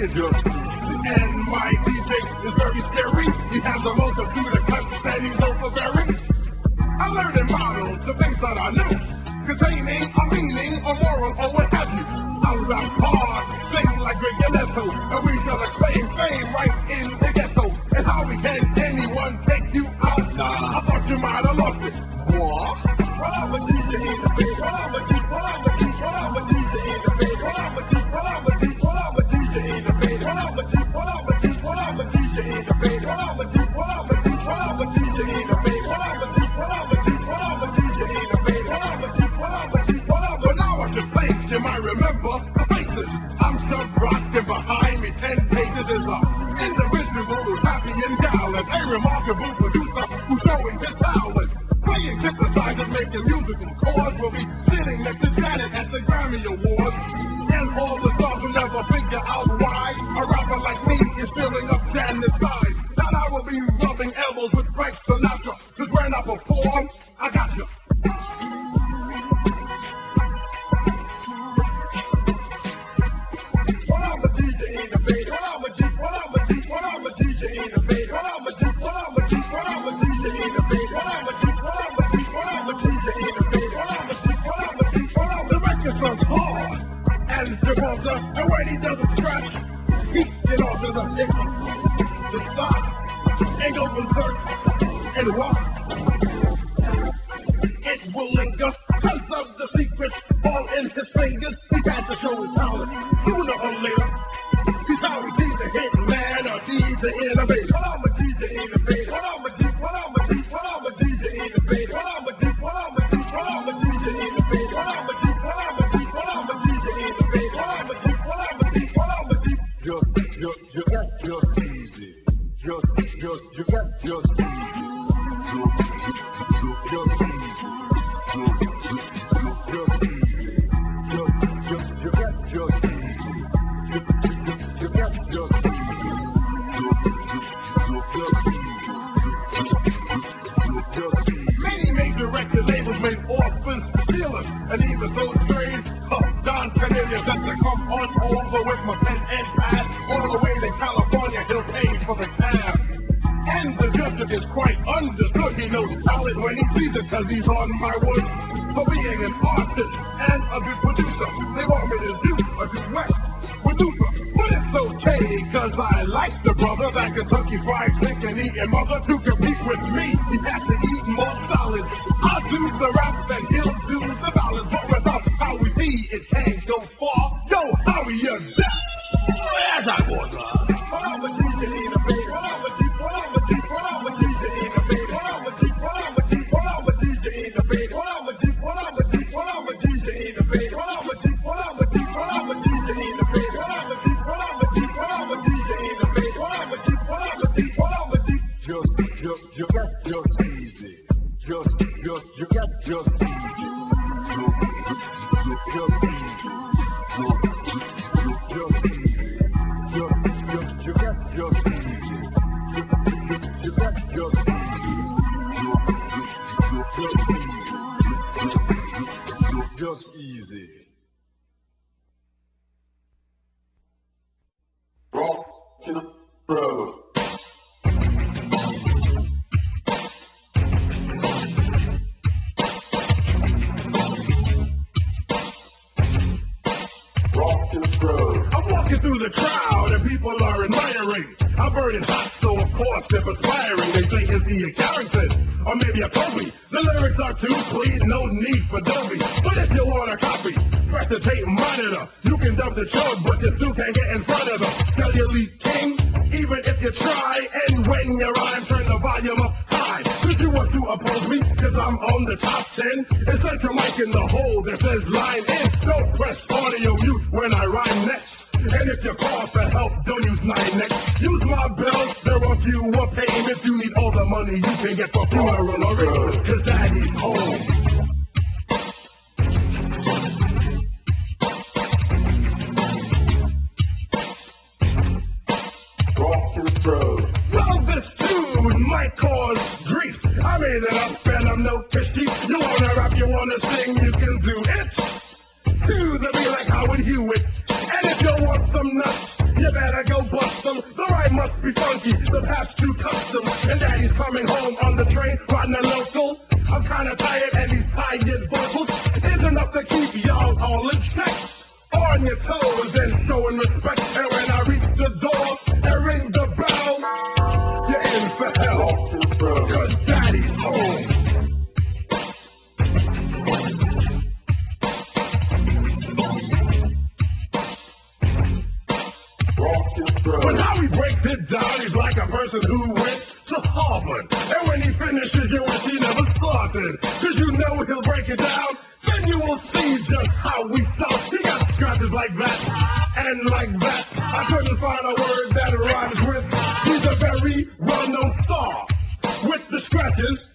it just easy. And my DJ is very scary. He has a multitude of cuts and he's also very. I learned and modeled the things that I knew, containing a meaning, a moral, or what have you. I rap hard, sing like Rigoletto, and we shall acclaim fame right in the ghetto. And how we can anyone take you out? Nah, I thought you might have lost it. What? Well, I'm a DJ in the bed. Well, I'm a DJ, well, I'm a DJ, well, I'm a DJ in the bed. Well, I'm a DJ, well, I'm a DJ, well, I'm a DJ in the bed. Well, I'm a DJ, well, I'm a DJ, well, I'm a DJ in the bed. Well, I'm a DJ, well, I'm a DJ, well, I'm a DJ in the bed. Well, I'm a DJ, well, I'm a DJ, well, I'm a DJ in the bed. Well, I'm a DJ, well, I'm a DJ, well, I'm a. But now I should think you might remember the faces. I'm Chubb Rock, and behind me 10 pages is a individual who's happy and gallant, a remarkable producer who's showing his talents. Playing synthesizers, making musical chords. We'll be sitting next to Janet at the Grammy Awards. And all the stars will never figure out why a rapper like me is filling up Janet's size. Now I will be rubbing elbows with Frank Sinatra, cause when I perform, I got you. Well, I'm a DJ in the bed. Well, I'm a DJ, well, I'm a DJ, well, I'm a DJ in the bed. Well, I'm a DJ, well, I'm a DJ, well, I'm a DJ in the bed. Well, I'm a DJ, well, I'm a DJ, well, I'm a DJ in the bed. Well, I'm a DJ, well, I'm a DJ, well, I'm a. The record sounds hard and Gibraltar, and when he does a scratch, he get off to the mix, the stop, and go berserk, and rock. It will linger, cause of the secrets all in his fingers. He had to show his talent sooner or later. He's Howie Tee, the hitman, or DJ Innovator. Well, I'm a DJ in the bed. Well, I'm a DJ, well, I'm a DJ, well, I'm a DJ in the bed. Well, I'm a DJ, well, I'm a DJ, well, I'm a DJ in the bed. Well, I'm a DJ, well, I'm a DJ, well, I'm a DJ in the bed. Well, I'm a DJ, well, I'm a DJ, well, I'm a DJ. Just easy. Just easy. Just easy. Many major record labels made offers to steal us, and even so trade Don Cornelius had to come on over with my pen and pad. All the way to California, he'll pay for the cab. And the judge is quite understood. He knows talent when he sees it, cause he's on my wood. For being an artist and a good producer, they want me to do a duet with Luther. But it's okay, cause I like the brother, that Kentucky Fried Chicken eating mother. To compete with me, he has to eat more solids. I'll do the rap and he'll do the ballads. But without Howie Tee, it can't go far. Yo, Howie, you're deaf. As I was, well, I'm a DJ in the bed. Well, I'm a DJ, well, I'm a DJ, well, I'm a DJ in the bed. Well, I'm a DJ, well, I'm a DJ, well, I'm a DJ in the bed. Well, I'm a DJ, well, I'm a DJ, well, I'm a DJ in the bed. Well, I'm a DJ, well, I'm a DJ, well, I'm a DJ in the bed. Well, I'm a DJ, well, I'm a DJ, well, I'm a DJ in the bed. Well, I'm a DJ, well, I'm a DJ, well, I'm a DJ. Just easy. Just easy. Just easy. Just easy. Rock in the road. I'm walking through the crowd and people are admiring. I'm burning hot, so of course they're perspiring. They say, is he a Carrington? Or maybe a Kobe? The lyrics are too clean, no need for Dolby. But if you want a copy, press the tape monitor. You can dump the Chubb, but you still can't get in front of the celluloid king. Even if you try, and when you rhyme, turn the volume up high. Since you want to oppose me, cause I'm on the top 10. Insert your mic in the hole that says line in. Don't press audio mute when I rhyme next. And if you call for help, don't use 9X. Use my bell, there are fewer payments. You need all the money you can get for funeral arrangements, cause daddy's home. Well, this tune might cause grief. I made it up and I'm no cashish. You wanna rap, you wanna sing, you can do it. To the beat like Howard Hewitt. And if you want some nuts, You better go bust them. The ride must be funky, the past too custom. And daddy's coming home on the train, riding a local. I'm kinda tired and these tired vocals isn't enough to keep y'all all in check. On your toes and showing respect. And when I reach the door and ring the bell, you're in for hell, cause daddy's home. When Howie breaks it down, he's like a person who went to Harvard. And when he finishes, you wish he never started. Cause you know he'll break it down, then you will see just how we sound. He got scratches like that, and like that. I couldn't find a word that rhymes with. He's a very well-known star. With the scratches,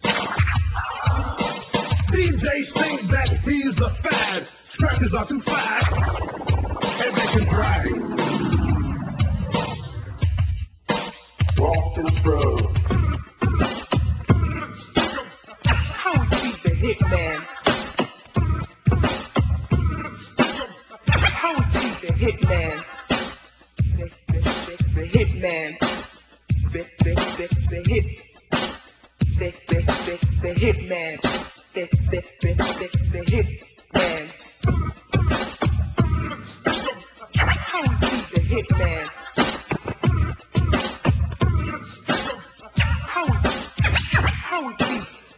DJs think that he's a fad. Scratches are too fast, and they can drag. Walking through. Howie Tee, the Hitman. Howie Tee, the Hitman. The Hitman. The Hitman. The Hitman. Howie Tee, the Hitman.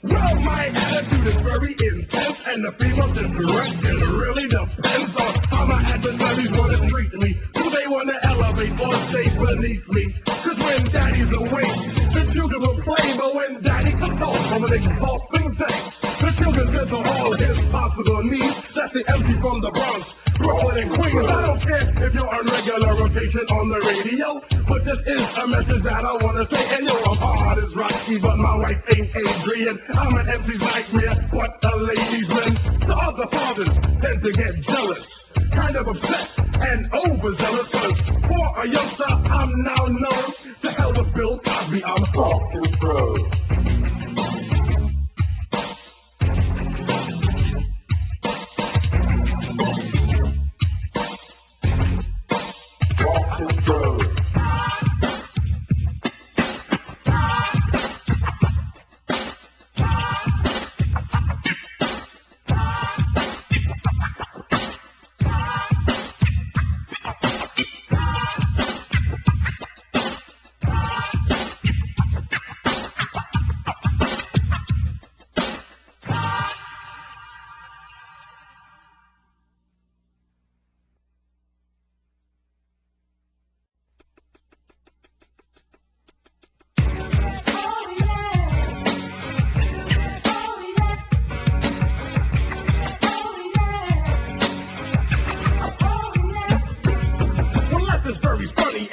Well, my attitude is very intense, and the theme of this record really depends on how my adversaries want to treat me. Do they want to elevate or stay beneath me? Cause when daddy's away, the children will play, but when daddy comes home from an exhausting day, the children get to all his possible needs. That's the MC from the Bronx, Brooklyn, and Queens. I don't care if you're on regular rotation on the radio, but this is a message that I want to say. And I'm hard as Rocky, but my wife ain't Adrian. I'm an MC's nightmare, but a ladies' man. So other fathers tend to get jealous, kind of upset and overzealous, cause for a youngster I'm now known. To hell with Bill Cosby, I'm walking through.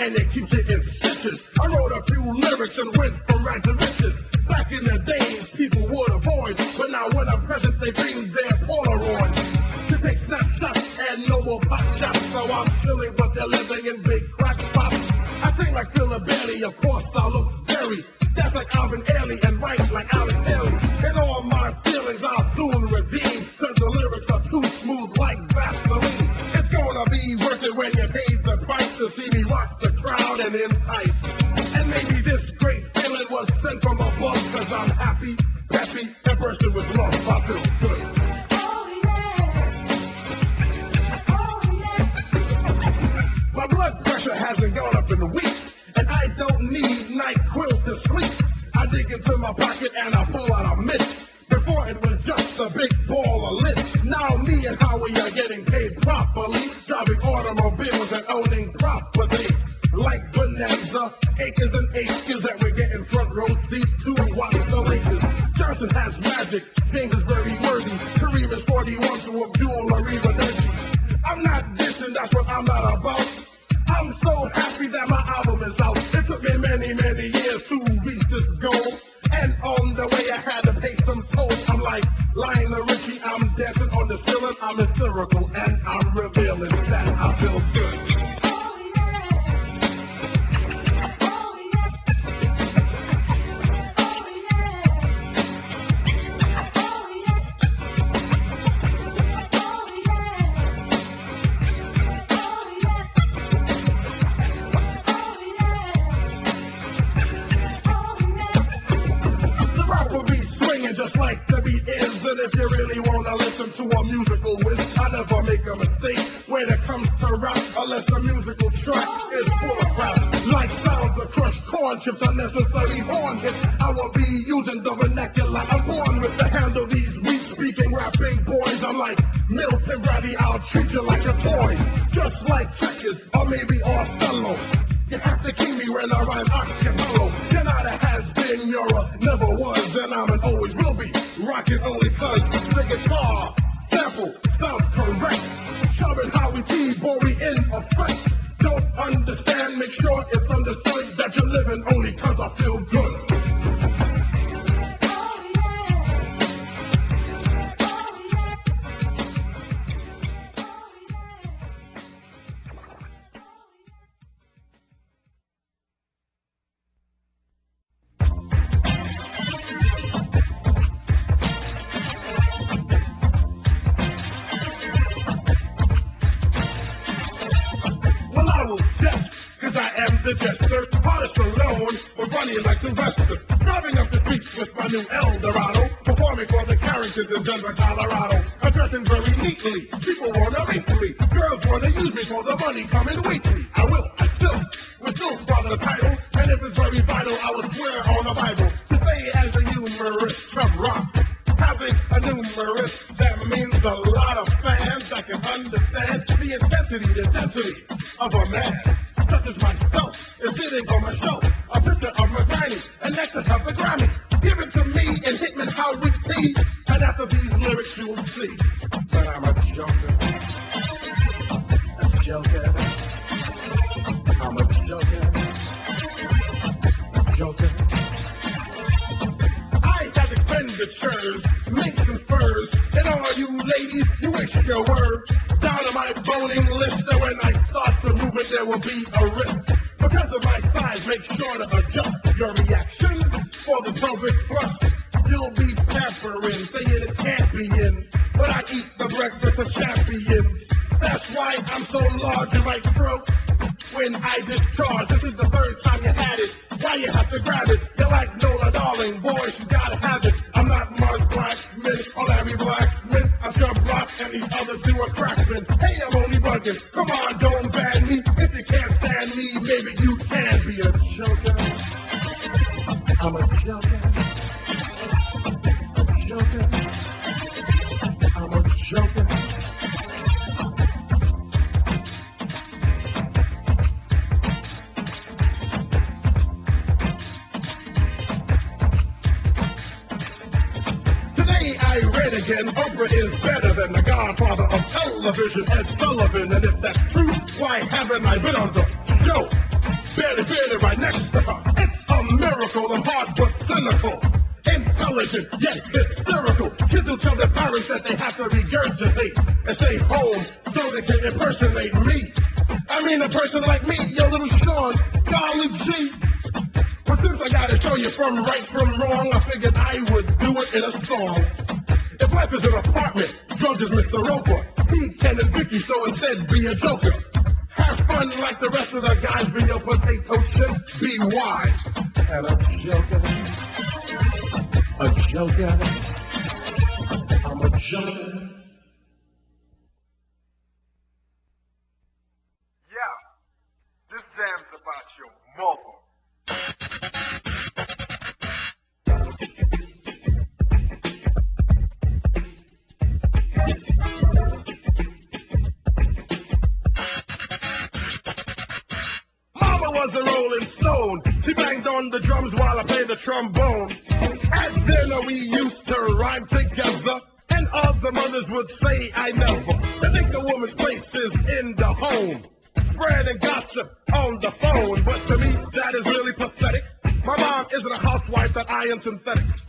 And it keeps it in stitches. I wrote a few lyrics and went from rags to riches. Back in the days, people would avoid, but now when I'm present, they bring their Polaroids to take snapshots and no more pot shots. So I'm chilling, but they're living in big crack spots. I sing like Philip Bailey, of course I look scary. That's like Alvin Ailey and write like Alex Haley. And all my feelings I'll soon redeem, cause the lyrics are too smooth like Vaseline. It's gonna be worth it when you pay the price to see me rock the crowd and entice. And maybe this great feeling was sent from above, cause I'm happy, peppy, and bursting with love. I feel good. My blood pressure hasn't gone up in weeks, and I don't need NyQuil to sleep. I dig into my pocket and I pull out a mitt. Before it was just a big ball of lit. Now me and Howie are getting paid properly, driving automobiles and owning property. Like Bonanza, acres and acres that we're getting front row seats to watch the Lakers. Johnson has magic, James is very worthy. Kareem is 41 to Abdul Arrivederci. I'm not dissing, that's what I'm not about. I'm so happy that my album is out. It took me many, many years to reach this goal. And on the way I had to pay some tolls. I'm like Lionel Richie, I'm dancing on the ceiling. I'm hysterical and I'm revealing that I feel good. if you really wanna listen to a musical whiz, I never make a mistake when it comes to rap, unless the musical track is full of crap. Like sounds of crushed corn chips, unnecessary horn hits. I will be using the vernacular. I'm born with to handle these weak-speaking rapping boys. I'm like Milton Bradley, I'll treat you like a toy, just like checkers or maybe Othello. You have to keep me when I rhyme acapella. You're not a has-been, you're a never was, and I'm an always will be. Rockin' only cause the guitar sample sounds correct. Chubb and Howie Tee, boy, we in effect. Don't understand, make sure it's understood that you're living only cause I feel good. Cause I am the jester, polished alone, but running like Sylvester. Driving up the streets with my new Eldorado, performing for the characters in Denver, Colorado. I'm dressing very neatly, people wanna meet me. Girls wanna use me for the money coming weekly. I will still follow the title, and if it's very vital, I will swear on the Bible. To say as a humorist, Chubb Rock. Having a numerous, that means a lot of fans that can understand the intensity, the density of a man such as myself is sitting on my shelf. A picture of my granny, and next to have the Grammy. Give it to me and Hitman Howie Tee, and after these lyrics you'll see that I'm a joker. A joker. I'm a joker. A joker. I have expenditures, minks and furs, and all you ladies, you wish your word down on my boning list, and when I start the movement, there will be a risk. Because of my size, make sure to adjust your reaction for the pelvic thrust. You'll be pampering, saying it can't be in, but I eat the breakfast of champions. That's why I'm so large in my throat. When I discharge, this is the third time you had it. Why you have to grab it? You're like Nola Darling, boys, you gotta have it. I'm not Mark Blacksmith or Larry Blacksmith. I'm Chubb Rock and these other two are cracksmen. Hey, I'm only bugging. Come on, don't ban me. If you can't stand me, maybe you can be a joker. I'm a joker. A joker. I'm a joker. I read again, Oprah is better than the godfather of television, Ed Sullivan. And if that's true, why haven't I been on the show? Barely right next to her. It's a miracle, I'm hard but cynical. Intelligent, yet hysterical. Kids will tell their parents that they have to regurgitate and stay home so they can impersonate me. I mean, a person like me, your little Sean, golly gee. But since I gotta show you from right from wrong, I figured I would do it in a song. If life is an apartment, drugs is Mr. Roper. Be Ken and Vicky, so instead be a joker. Have fun like the rest of the guys, be your potato chip, be wise. And a joker. A joker. I'm a joker. Yeah, this jam's about your mother. Momma was a rolling stone. She banged on the drums while I played the trombone. At dinner we used to rhyme together, and other mothers would say I never. They think a woman's place is in the home, spreading gossip on the phone. But to me, that is really pathetic. My mom isn't a housewife that irons synthetics.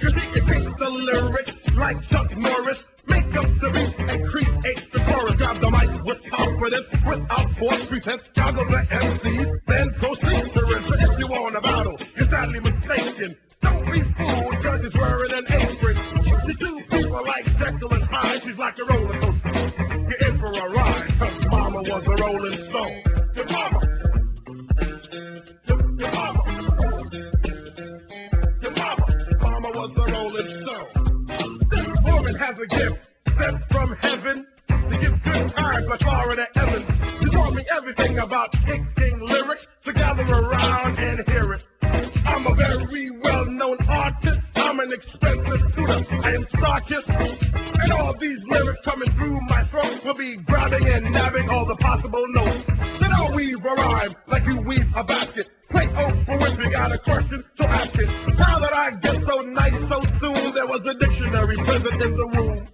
You see, it takes the lyrics like Chuck Norris, make up the beat and create the chorus. Grab the mic with confidence, without false pretense. Goggle the MCs, then proceed to rinse. So if you want a battle, you're sadly mistaken. Don't be fooled, cause she's wearing an apron. She two people like Jekyll and Hyde. She's like a roller coaster. You're in for a ride, cause Mama was a rolling stone. Your mama. Your mama. Your mama. Mama was a rolling stone. This woman as a gift sent from heaven to give good times like Florida Evans. You taught me everything about kicking lyrics, so gather around and hear it. I'm a very well-known artist. I'm an expensive tutor. I am Starkist. And all these lyrics coming through my throat will be grabbing and nabbing all the possible notes. Then I'll weave a rhyme like you weave a basket. Play Oprah Winfrey, got a question, so ask it. How did I get so nice so soon? There was a dictionary present in the room.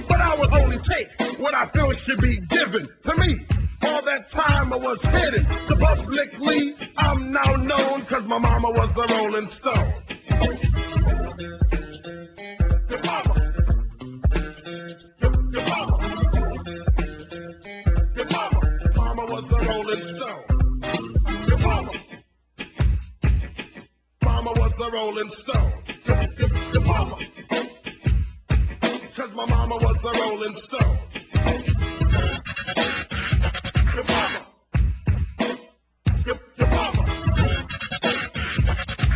But I will only take what I feel should be given to me. All that time I was hidden. So publicly, I'm now known because my mama was a Rolling Stone. Your mama. Your mama. Your mama. Mama was a Rolling Stone. Your mama. Mama was a Rolling Stone. Your mama. Cause my mama was a Rolling Stone. Your mama. Your mama.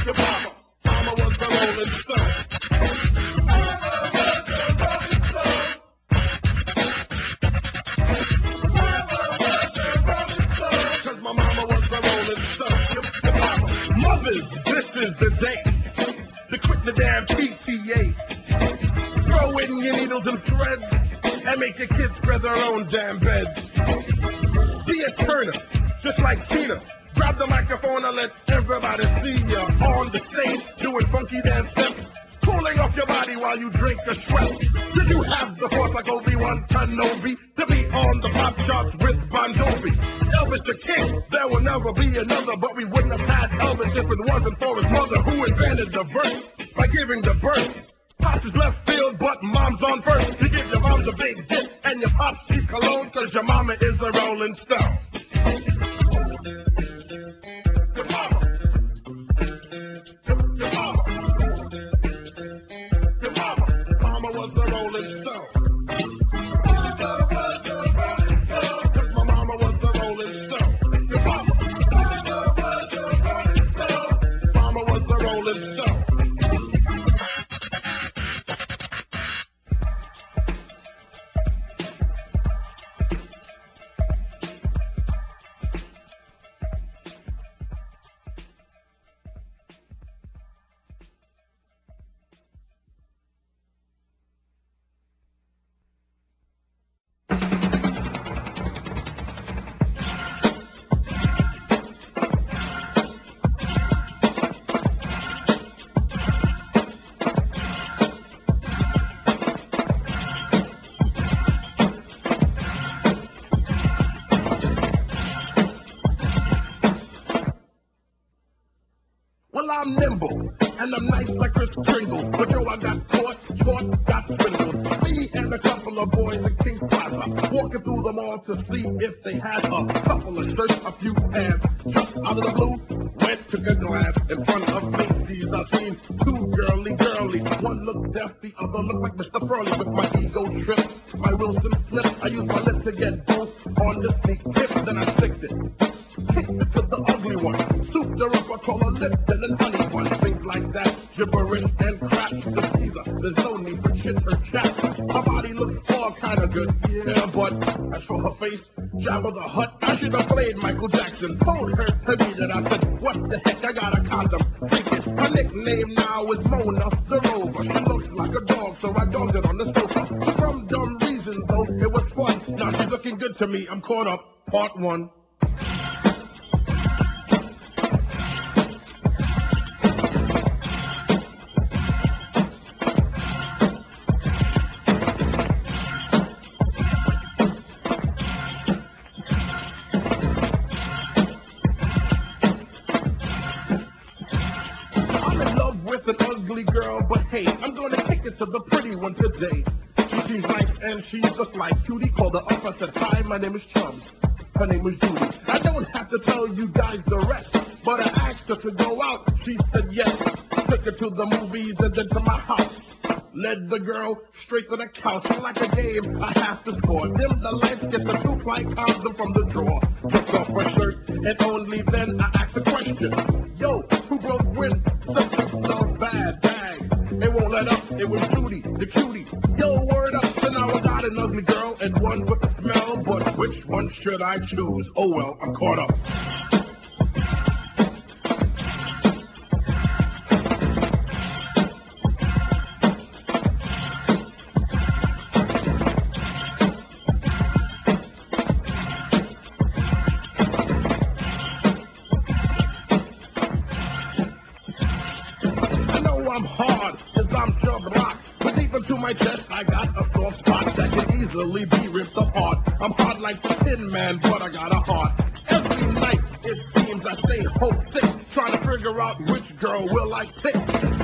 Your mama. Mama was a Rolling Stone. Cause my mama was a Rolling Stone. Your mama. Mothers, this is the day to quit the damn PTA. Throw in your needles and threads and make your kids spread their own damn beds. Be a Turner, just like Tina. Grab the microphone and let everybody see you on the stage doing funky dance steps, cooling off your body while you drink a Schweppes. Did you have the force like Obi-Wan Kenobi to be on the pop charts with Bon Jovi? Elvis the King, there will never be another, but we wouldn't have had Elvis if it wasn't for his mother who invented the verse by giving the birth. Pops is left field, but mom's on first. You give your moms a big dick and your pops cheap cologne, cause your mama is a Rolling Stone. Your mama. Your mama. Your mama. Mama was a Rolling Stone. Cause my mama was a Rolling Stone. Your mama. Mama was a Rolling Stone. I'm nimble, and I'm nice like Chris Kringle. But yo, I got caught, got swindled. Me and a couple of boys at King's Plaza, walking through the mall to see if they had a couple of shirts, a few pants. Just out of the blue, went, took a glance. In front of Macy's, I seen two girlies. One looked deaf, the other looked like Mr. Furley. With my ego trip, my Wilson flip, I used my lip to get both on the seat tip. Then I sicked it. Kicked it to the ugly one, souped her up, I call her Lipton and honey one. Things like that, gibberish and crap. The Caesar, there's no need for chit or chat. Her body looks all kind of good, yeah, but as for her face, Jabba the Hutt, I should have played Michael Jackson. Told her to me that I said, what the heck, I got a condom. Thinking her nickname now is Mona the Rover. She looks like a dog, so I dogged it on the sofa. For some dumb reason, though, it was fun. Now she's looking good to me, I'm caught up, part one. Hey, I'm gonna kick it to the pretty one today. She seems nice and she looks like cutie. Called her up, I said, hi, my name is Chubbs. Her name was Judy. I don't have to tell you guys the rest, but I asked her to go out. She said yes. Took her to the movies and then to my house. Led the girl straight to the couch. Like a game, I have to score. Dim the lights, get the two-ply condom from the drawer. Took off her shirt, and only then I asked the question. Yo, who broke when? Something smells bad, bang. It won't let up, it was Judy, the cutie. Yo, word up, Which one should I choose? Oh well, I'm caught up. I know I'm hard, cause I'm Chubb Rock. But deep into my chest, I got a soft spot that can easily be ripped apart. I'm hard like the Tin Man, but I got a heart. Every night, it seems I stay homesick, trying to figure out which girl will I pick.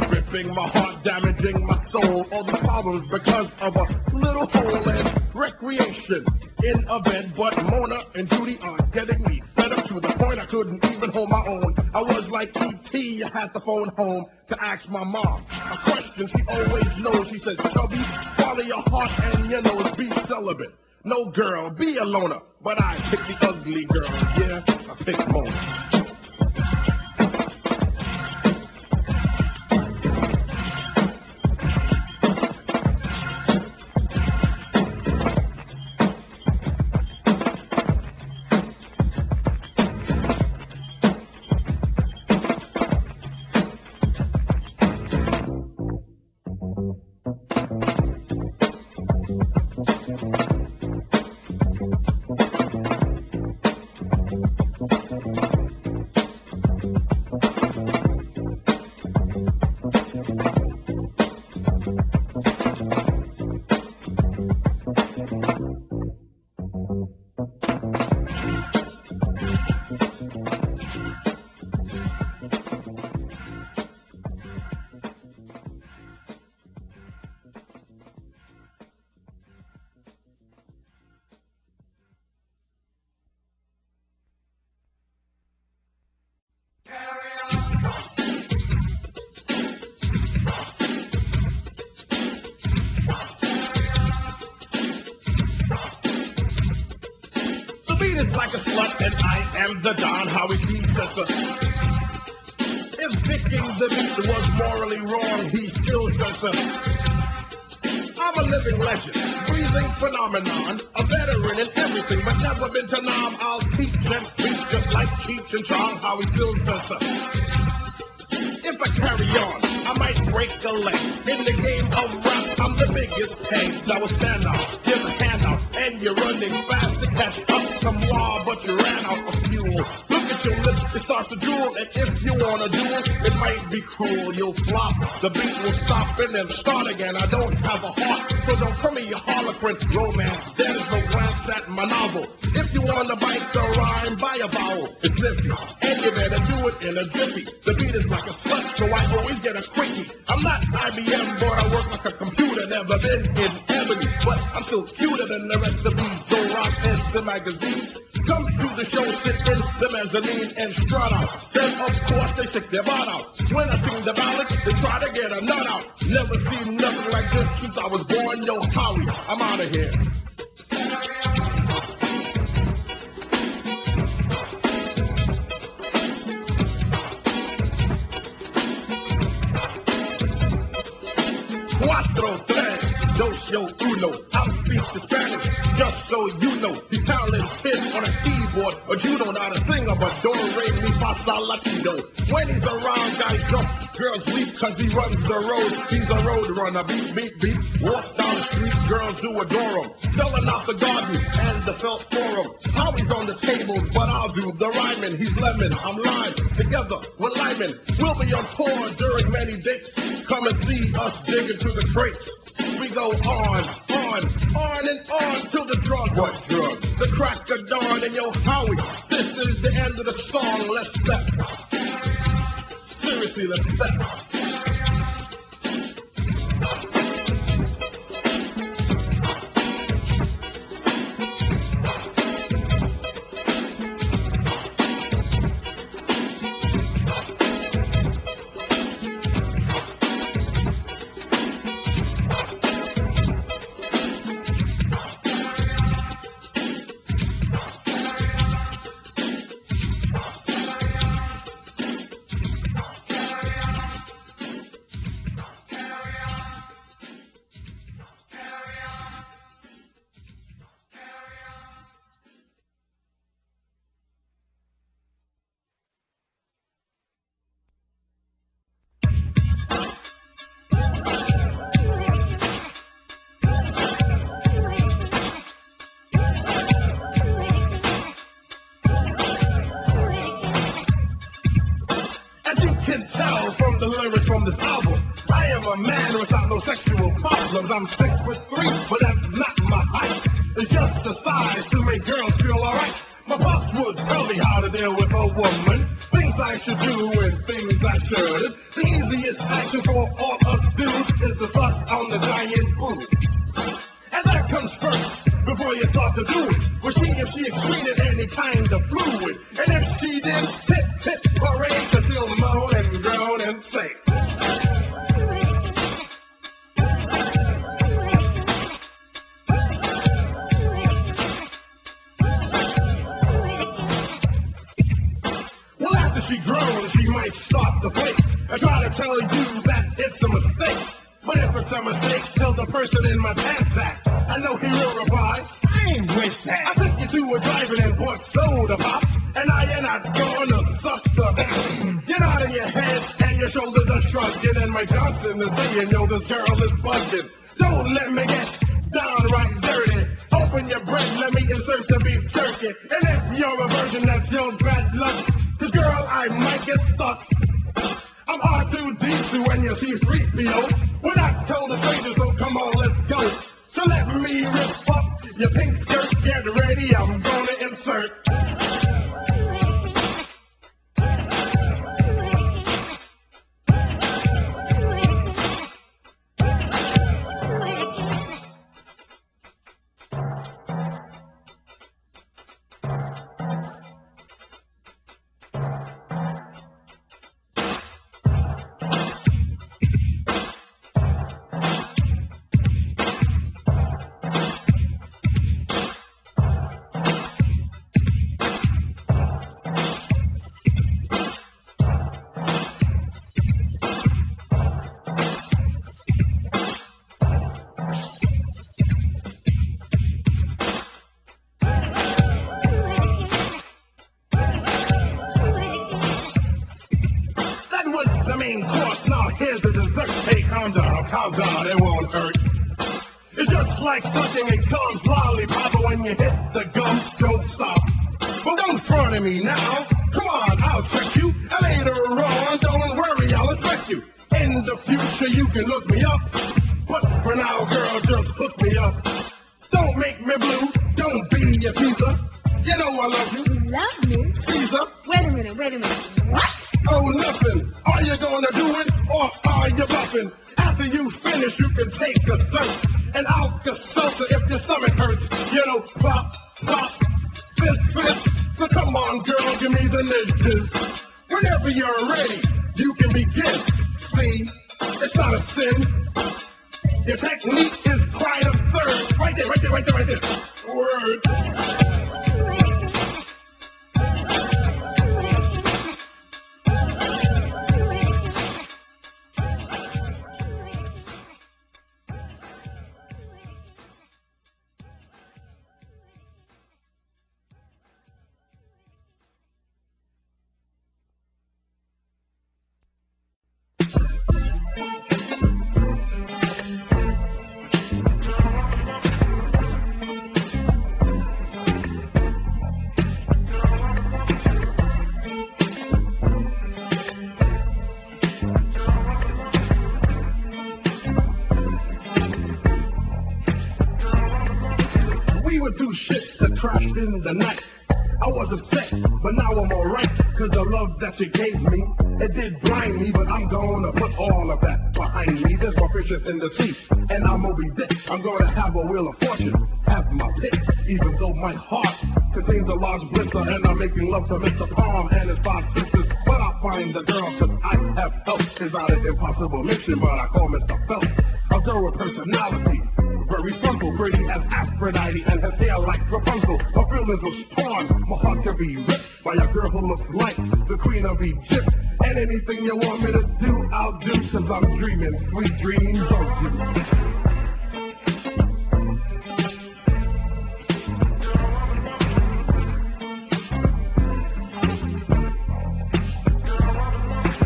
Ripping my heart, damaging my soul. All these problems because of a little hole in recreation in a bed. But Mona and Judy are getting me fed up to the point I couldn't even hold my own. I was like E.T., I had to phone home to ask my mom a question she always knows. She says, Chubby, follow your heart and your nose, be celibate. No girl, be a loner. But I pick the ugly girl, yeah, I pick Mona. Is like a slut, and I am the Don Howie Tee sister. If picking the beat was morally wrong, he still says so. I'm a living legend, breathing phenomenon, a veteran in everything, but never been to Nam. I'll teach and preach just like Cheech and Chong, Howie still says so. If I carry on, I might break a leg. In the game of rap, I'm the biggest tank. Now stand out, give a hand out, and you're running fast to catch up some law, but you ran out of fuel. Look at your lips, it starts to drool, and if you wanna do it might be cruel. You'll flop, the beat will stop, and then start again. I don't have a heart, so don't call me a harlequin. Romance, there's no glance at my novel. If you wanna bite the rhyme, buy a vowel. It's nifty, and you better do it in a jiffy. The beat is like a slut, so I always get a quickie. I'm not IBM, but I work like a computer. Never been in ebony, but I'm still cuter than the rest of these Joe Rock and the magazines. Come to the show, sit in the mezzanine and strut out. Then, of course, they stick their butt out. When I sing the ballad, they try to get a nut out. Never seen nothing like this since I was born. Yo, Howie, I'm out of here. Cuatro, tres, dos, yo, uno. I'll speak the Spanish, just so you know. He's talented on a keyboard, but you don't know how to sing but do re mi fa sol la ti do. When he's around, guys jump, girls leap, cause he runs the road. He's a road runner, beat, beat, beat. Walk down the street, girls do adore him. Selling out the garden and the felt forum. Howie's on the table, but I'll do the rhyming. He's lemon, I'm lime, together with Lyman. We'll be on tour during many dates. Come and see us dig into the crates. We go on and on till the drug. What drug? The crack of dawn. And yo, Howie, this is the end of the song. Let's step. Seriously, let's step. tell from the lyrics from this album. I am a man without no sexual problems. I'm 6'3", but that's not my height. It's just the size to make girls feel alright. My pops would tell me how to deal with a woman, things I should do and things I should. The easiest action for all us dudes is to suck on the giant food. And that comes first, before you start to do it. Well, if she excreted any kind of fluid. And if she did, hip, hooray, 'cause she'll moan and groan and say. Well, after she groans, she might start to flake and try to tell you that it's a mistake. But if it's a mistake, tell the person in my pants that. I know he will reply, I ain't with that. I took you to a drive-in and bought soda pop, and now you're not gonna suck the back. Get out of your head, and your shoulders are shrugging, and Mike Johnson is saying, yo, this girl is bugging. Don't let me get downright dirty. Open your bread, let me insert the beef jerky. And if you're a virgin, that's your bad luck. 'Cause girl, I might get stuck. I'm R2D2 when you see 3PO. We're not told to strangers, so come on, let's go. So let me rip up your pink skirt. Get ready, I'm gonna insert. Calm down, it won't hurt. It's just like sucking a tongue lollipop, but when you hit the gum, don't stop. But don't front at me now. Come on, I'll trick you. And later on, don't worry, I'll expect you. In the future, you can look me up. But for now, girl, just hook me up. Don't make me blue. Don't be a teaser. You know I love you. You love me? Caesar. Wait a minute. What? Oh, nothing. Are you gonna do it, or are you bluffing? After you finish, you can take a search. And Alka-Seltzer if your stomach hurts. You know, pop, fist. So come on, girl, give me the niches. Whenever you're ready, you can begin. See, it's not a sin. Your technique is quite absurd. Right there. Word. Two shits that crashed in the night. I was upset, but now I'm alright. 'Cause the love that you gave me, it did blind me. But I'm gonna put all of that behind me. There's more fishes in the sea, and I'm Moby Dick. I'm gonna have a wheel of fortune, have my pick. Even though my heart contains a large blister, and I'm making love to Mr. Palm and his 5 sisters. But I'll find the girl, 'cause I have help. It's not an impossible mission, but I call Mr. Phelps. A girl with personality, very frontal, pretty as Aphrodite, and has hair like Rapunzel. Her feelings are strong, my heart can be ripped by a girl who looks like the Queen of Egypt. And anything you want me to do, I'll do, 'cause I'm dreaming sweet dreams of you.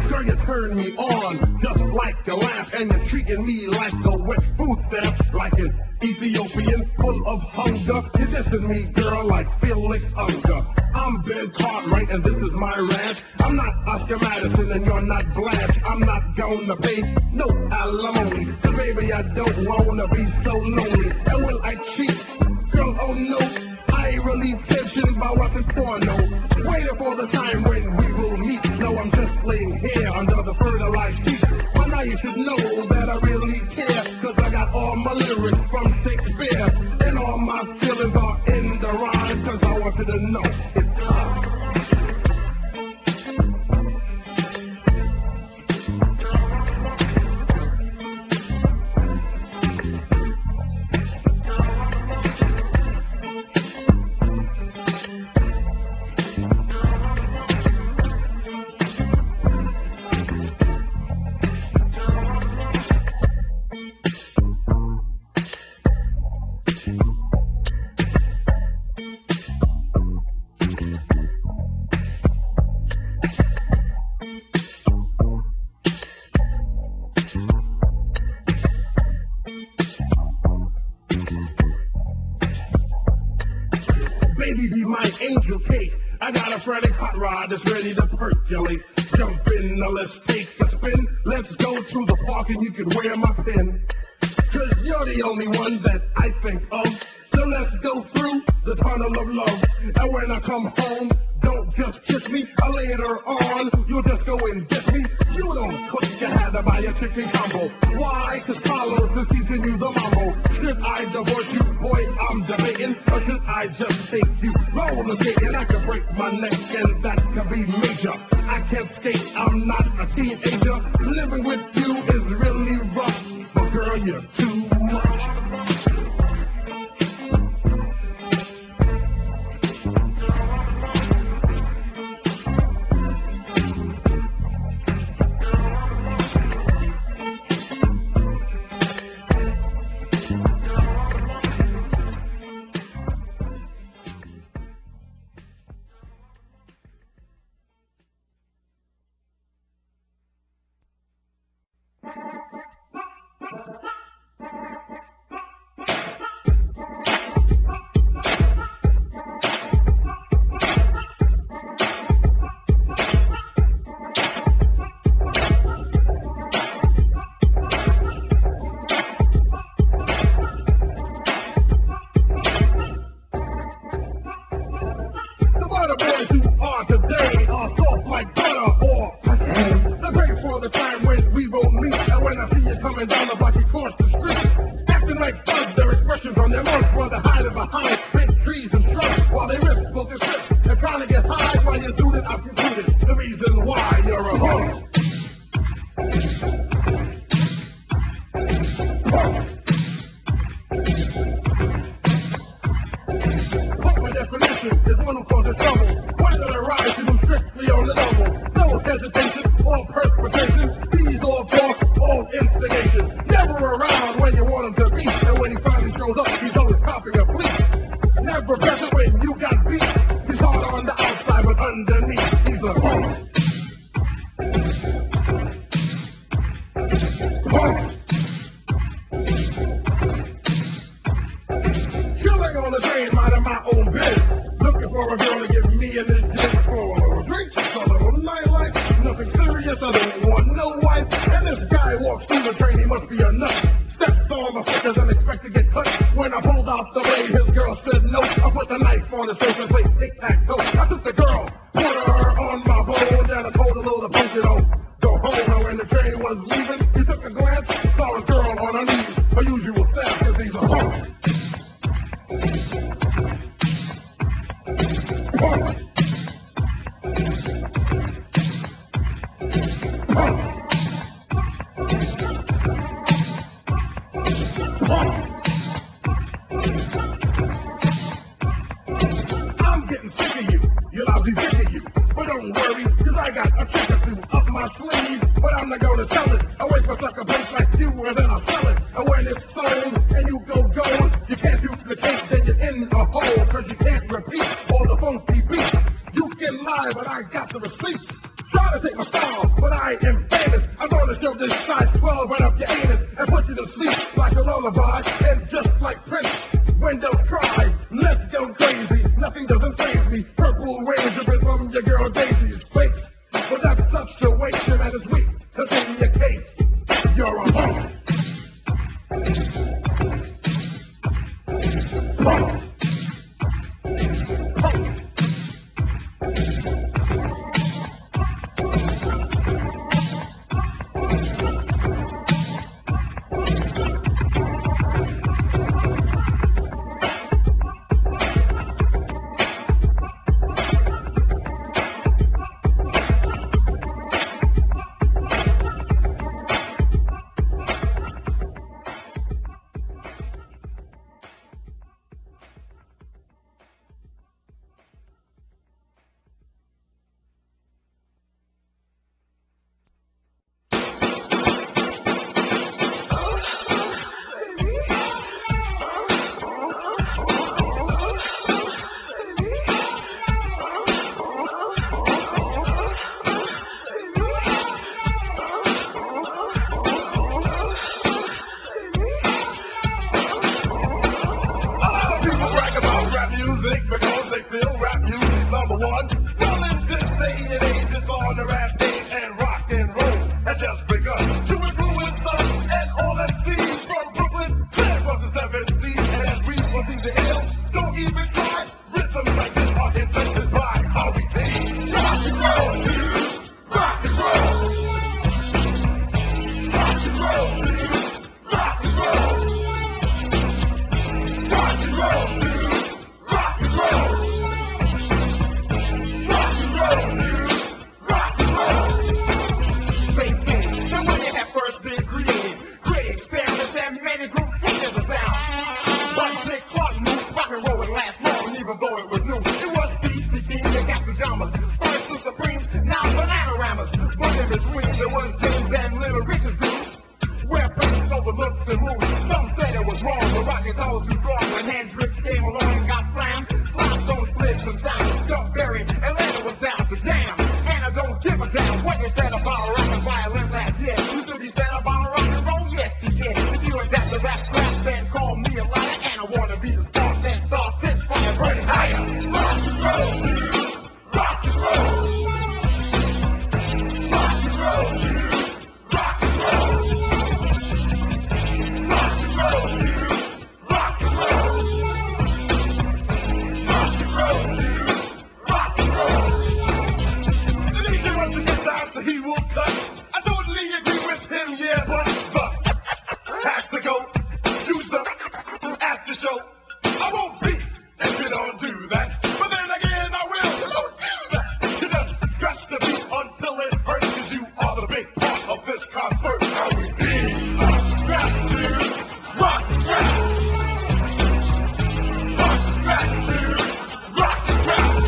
Girl, you turn turn me on just like a lamp, and you're treating me like a wet food stamp, like an Ethiopian full of hunger. You're dissing me, girl, like Felix Unger. I'm Ben Cartwright, and this is my ranch. I'm not Oscar Madison, and you're not Blanche. I'm not gonna pay no alimony, 'cause baby, I don't wanna be so lonely. And will I cheat? Girl, oh no, I relieve tension by watching porno, waiting for the time when we will meet. No, I'm just laying here under the fertilized sheets. But now you should know that I really care, 'cause I got all my lyrics from Shakespeare, and all my feelings are in the rhyme, 'cause I want you to know it's time. Baby, be my angel cake. I got a frantic hot rod that's ready to percolate. Jump in, now let's take a spin. Let's go to the park and you can wear my pin, 'cause you're the only one that I think of. So let's go through the tunnel of love. And when I come home, don't just kiss me. Later on, you'll just go and diss me. You don't cook, you had to buy a chicken combo. Why? 'Cause Carlos is teaching you the mambo. Should I divorce you? Boy, I'm debating. Or should I just take you roller skating? I could break my neck and that could be major. I can't skate, I'm not a teenager. Living with you is really rough, but girl, you're too much. Today are soft like butter or they're great for the time when we will meet. And when I see you coming down the block across the street, acting like thugs, their expressions on their mouths while they're hiding behind big trees and shrubs, while they risk smoking strips and trying to get high while you're doing it. I've concluded the reason why you're a hoe. My definition is one who causes trouble. Whether they rise to them strictly on the double. No hesitation or perpetration. These all talk, all instigation. Never around when you want him to be. And when he finally shows up, he's always copping a plea. Never present when you got beat. He's hard on the outside, but underneath, he's a hoe. Chilling on the train, minding my own business. Looking for a girl to give me an addiction for a little drink, just a little nightlife. Nothing serious, I don't want no wife. And this guy walks through the train, he must be a nut. Steps on the foot, doesn't expect to get cut. When I pulled out the blade, his girl said no. I put the knife on his face and played tic-tac-toe. I took the girl, put her on my bowl, then I told her little punk it on. Go home, and when the train was leaving, he took a glance, saw his girl on her knees. Her usual step, 'cause he's a hoe. I'm getting sick of you, you lousy dick of you. But don't worry, 'cause I got a trick or two up my sleeve. But I'm not gonna tell it. I wait for sucker punch like you, and then I'll sell it. And when it's sold, and you go gold, you can't duplicate, then you're in a hole. 'Cause you can't repeat all the funky beats. You can lie, but I got the receipts. Try to take my style, but I am famous. I'm gonna shove this side well right up your anus and put you to sleep like a lullaby. And just like Prince, windows cry, let's go crazy. Nothing doesn't faze me. Purple rain dripping from your girl Daisy's face. But that's such a waste, your man is weak. Cause in your case, you're a bum. Bum. Because they feel rap music's number one. Well, in this day and age, it's on the rap game, and rock and roll has just begun to influence us and all that sees from Brooklyn, there from the 7th Sea, and as we proceed to ill, don't even try. Rhythms like this are invented by Howie Tee. Rock and roll, dude. Rock and roll. Rock and roll, dude. Rock and roll. Rock and roll, dude. Even though it was new, it was CTV, they got pajamas. First the Supremes, now Bananamas. But in between, there was James and Little Richard's groups, where faces overlooks the moves. Some said it was wrong, the rock and roll was too strong. When Hendrix came along and got slammed, Slapstone slid some sound. Chubb Berry, Atlanta was down to jam. And I don't give a damn what you said about rock and violin last year. You should be said about rock and roll, yes you can. If you adapt the rap scrap, then call me a liar. And I wanna be the star, then start this fire burning higher. Rock and roll, dude. Rock and roll. Rock and roll, dude. Rock and roll. Rock and roll, dude. Rock and roll. Rock and roll, dude. Rock and roll. The DJ wants to get down so he will cut. I totally agree with him, yeah, but the has to go. Use the after show. I won't be if you don't do that. But then again, I will. You don't do that. You just scratch the beat until it hurts, cause you are the big part of this concert. How we see scratch, dude. Rock the scratch. Rock the scratch, dude. Rock the scratch.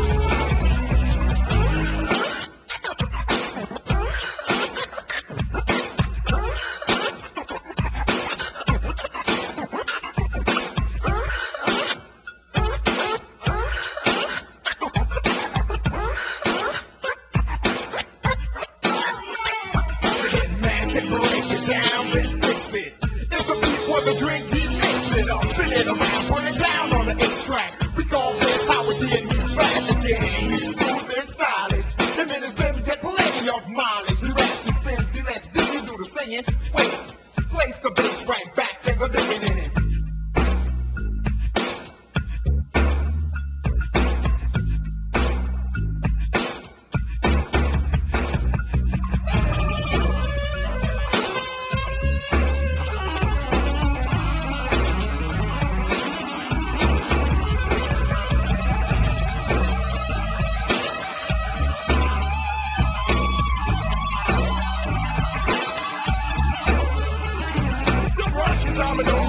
The drink, he makes it up, spin it around, burn it down on the 8-track. We call this Howie Tee, and he's fast again. He's smooth and stylish. Him and his baby get plenty of mileage. He raps, he spins, he lets Dizzy do the singing. Wait, place the bass right back, take a digging in it.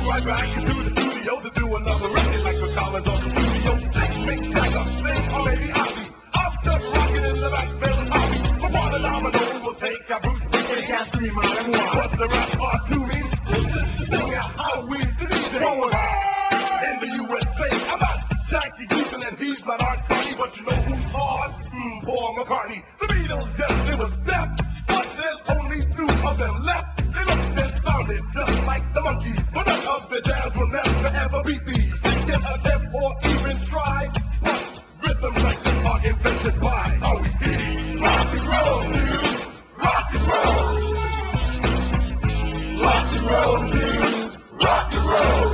Right back into the studio to do another record like the Collins on the studio. Make Jagger sing or maybe Ozzy. I'm Chubb Rockin' in the back, feeling Ozzy. For one of domino will take a Bruce Springsteen. They can't scream out and why. But the rest are to me. Sing out how we the DJ in the USA. I'm not Jackie Gleason and he's not Art Carney, but you know who's hard? Paul McCartney. The Beatles, yes, it was of them left. They looked and sounded just like the monkeys, but none of the jazz will never ever beat these. They can attempt or even try, but rhythms like this are invented by Howie Tee. Rock and roll, dude. Rock and roll. Rock and roll, dude. Rock and roll.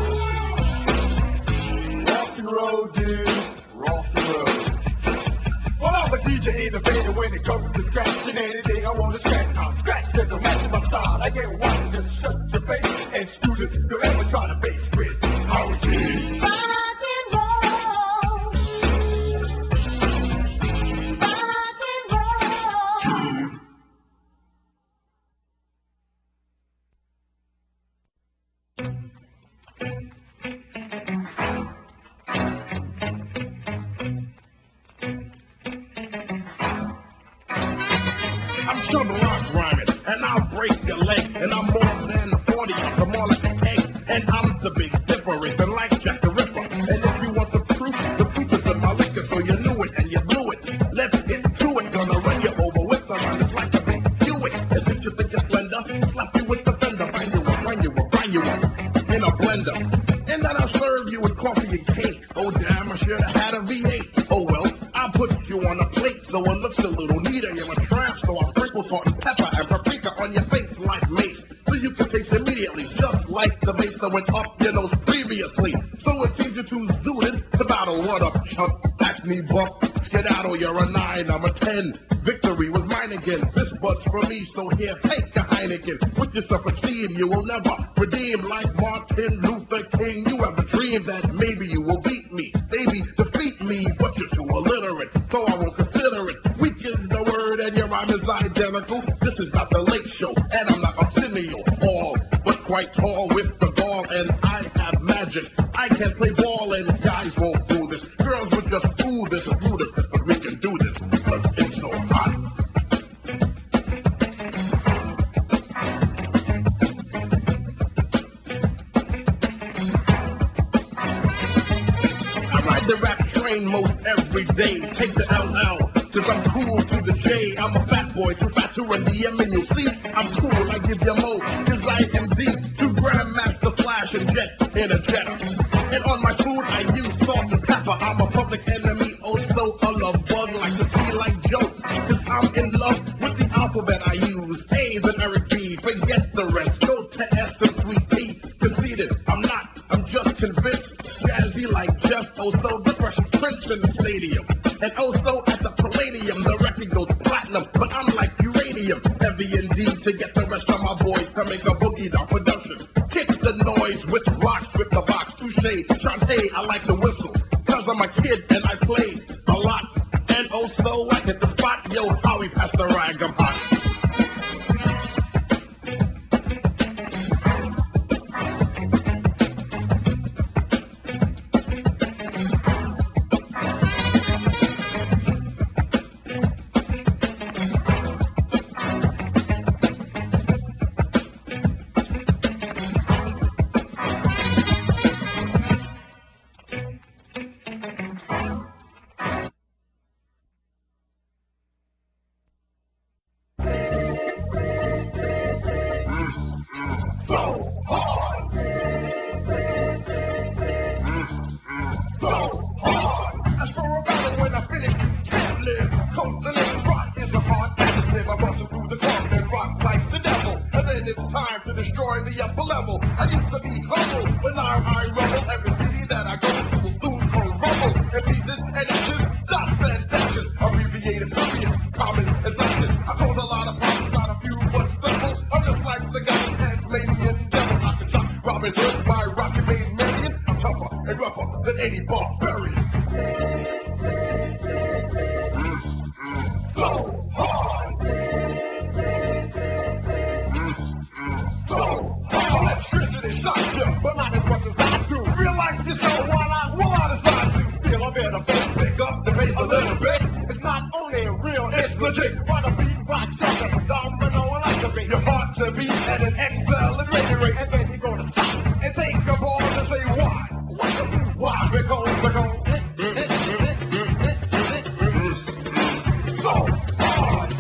Rock and roll, dude. Rock and roll. Well, I'm a DJ innovator when it comes to scratching anything I want to scratch. I'll scratch that don't match my style. I get one, just shut your face. And students, don't ever try to base with Howie Tee. Rock and roll. Rock and roll. I'm Chubb Rock rhyming, and I'll break your leg. And I'm more than a 40 ounce, I'm more like an egg. And I'm the Big Dipper, even like Jack the Ripper. And if you want the proof is in my liquor, so you knew it and you blew it. Let's get to it, gonna run you over with the run. It's like a big Hewitt. As if you think you're slender, slap you with the fender, grind you up in a blender. And then I'll serve you with coffee and cake. Oh damn, I should have had a V8. Oh well, I'll put you on a plate so it looks a little neater. You're a tramp, so I'll sprinkle salt and pepper and paprika on your face like mace. So you can taste immediately, just like the mace that went up your nose previously. So it seems you're too zooted to battle. What up, chump? Acne bump. Skedaddle, you're a 9, I'm a 10. Victory was mine again. This but's for me, so here, take a Heineken. With your self-esteem, you will never redeem like Martin Luther King. You ever dream that maybe you will beat me? Maybe defeat me, but you're too illiterate, so I won't consider it. Weak is the word, and your rhyme is identical. This is not the Late Show, and I'm not Arsenio Hall, but quite tall with the ball, and I have magic. I can play ball, and guys won't do this. Girls would just do this. It's ludicrous, but we can do this because it's so hot. I ride the rap train most every day. Take the LL, cause I'm cool to the J. I'm a fat boy, too fat to run the M, and you'll see I'm cool. I give you mo, cause I am deep. To Grandmaster Flash and Jet in a jet. And on my food, I use salt and pepper. I'm a public enemy, also a love bug, like to see like Joe. Cause I'm in love with the alphabet I use. A's and Eric B, forget the rest. Go to S and Sweet T. Conceited, I'm not, I'm just convinced. Jazzy like Jeff, also the Fresh Prince in the stadium. And also at the Palladium, the record goes platinum. But I'm like uranium, heavy indeed, to get the rest of my boys to make a boogie down production. Kick the noise with rocks with the box, touche, Shantae, I like the whistle. Cause I'm a kid and I play a lot. And also I hit the spot, yo, Howie pass the rag, I'm hot. So hard. So hard. As for a battle when I finish, can't live. Coast to live, rock is a hard adjective. I rustle through the club and rock like the devil. And then it's time to destroy the upper level. I used to be humble, but now I rumble. Every city that I go to will soon crumble. In pieces and inches, dots and dashes. Abbreviated periods, common and such. I cause a lot of problems, not a few, but simple. I'm just like the guy Tasmanian devil. I can chop Robin Hood by Rocky Made Million. I'm tougher and rougher than any barbarian. So hard. So hard. Electricity shocks you, but not as much as I do. Realize you so while I decide to steal a bit of bass, pick up the bass a little bit. It's not only real, it's legit. Wanna beat rock, sucker, domino, like a beat. Your heart to beat at an accelerated rate, and then you're gonna stop and take a pause and say why? Why? Because so hard.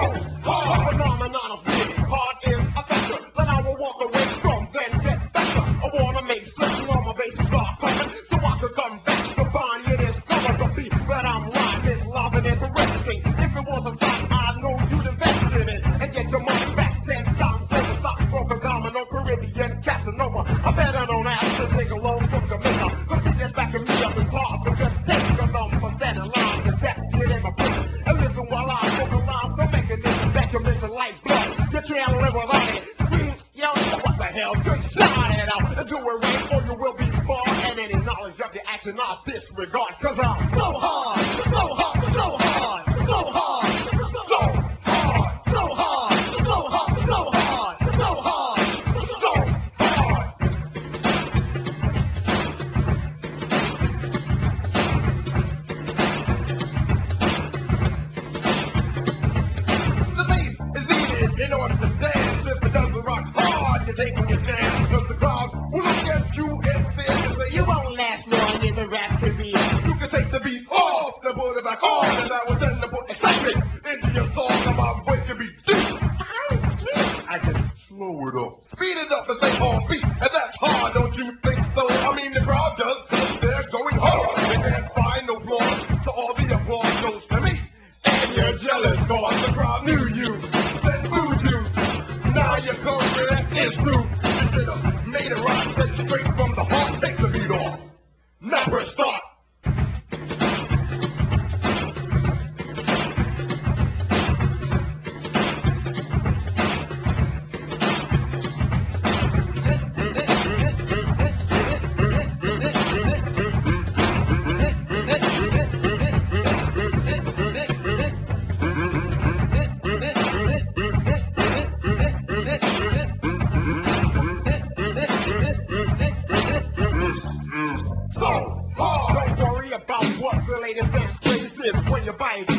hard. A phenomenon of being hard is a factor that I will walk away from, then get better. I wanna make certain all my bases are covered, so I could come back to find you discover the beat that I'm rhyming, loving, interesting. If it was a thought, I know you'd invest in it and get your money back 10 times over. Stock broker, domino, Caribbean, Casanova. I better known as to take a loan from the maker. The beat that's backing me up is hard, so just take the number, stand in line, and that shit in my book. And listen while I smoke around the mechanism that you're missing like blood. You can't live without it. Scream, yell, what the hell? Just shout it out and do it right, or you will be barred. And any knowledge of your action I disregard. Cause I'm so hard, so hard, so hard, so hard, so hard, so hard, so hard, so hard, so hard, so hard. The bass is needed in order to dance. If it doesn't rock hard, you're taking your chance. Cause the crowd will look at you instead and say, you won't last long in the rap career. You can take the beat off, then put it back on, and that will then put excitement into your song. And my voice can be deep. I can slow it up, speed it up, and say on beat. And that's hard, don't you think so? I mean, the crowd does, cause they're going hard. They can't find no flaws, so all the applause goes to me. And you're jealous, cause the crowd knew you, then booed you. Now your career is through. You should have made it right, said straight from the heart. Take the beat off. Now press start.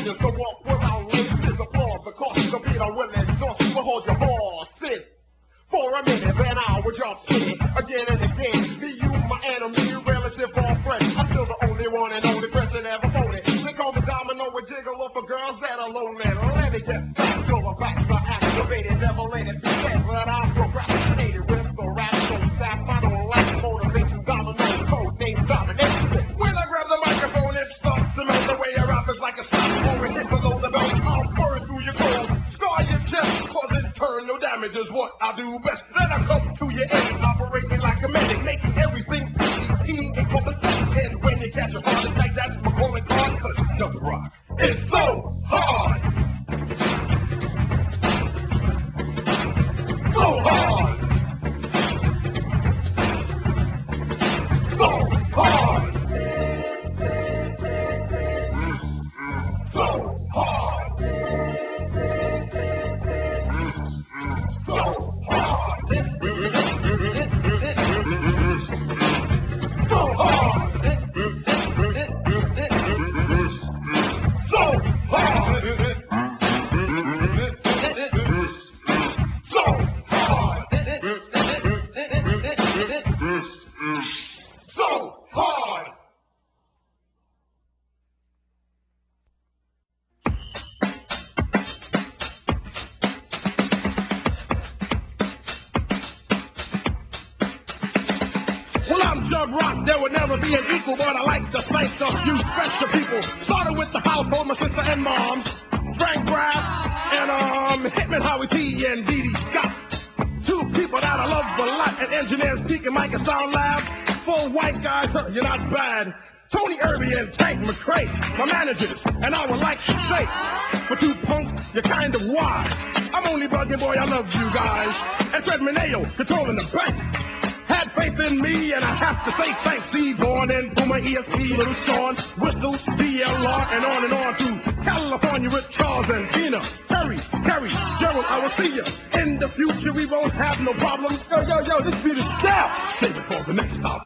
Just to walk without laces, applause, the cost of beat on women, don't hold your horses. For a minute, then I would jump in again and again. Be you my enemy, relative or friend. I'm still the only one and only person ever voted. They call the domino a jiggle for girls that are lonely. Let me get back to the back, the activated, never let it be said. But I'm procrastinated with the rap, so staff, I don't like motivation, domino, code name domination. When I grab the microphone, it starts to melt. The way I rap is like a slap or a hit below the belt. I'll burn through your clothes, scar your chest, cause internal damage is what I do best. Then I come to your aid, operating like a medic, making everything fishy, and conversation. And when you catch a heart attack, that's my calling card, cause it's Chubb Rock. It's so hard. So hard. So hard. So hard. So hard. So hard. So hard. So hard. So hard. Well, I'm Chubb Rock, there will never be an equal, but I like to thank a few special people. Started with the household, my sister and moms, Frank Graff, and Hitman Howie Tee and Dee Dee Scott. Two people that I love a lot, and engineers Peak and Mike and Sound Labs. Full white guys, huh, you're not bad. Tony Irby and Tank McCray, my managers, and I would like to say, for two punks, you're kind of wise. I'm only bugging, boy, I love you guys. And Fred Mineo, controlling the bank. Had faith in me, and I have to say thanks. Seaborn and Puma, ESP, Little Sean, Whistle, DLR, and on to California with Charles and Tina, Terry, Kerry, Gerald, I will see you. In the future, we won't have no problems. Yo, this beat is down. Save it for the next stop.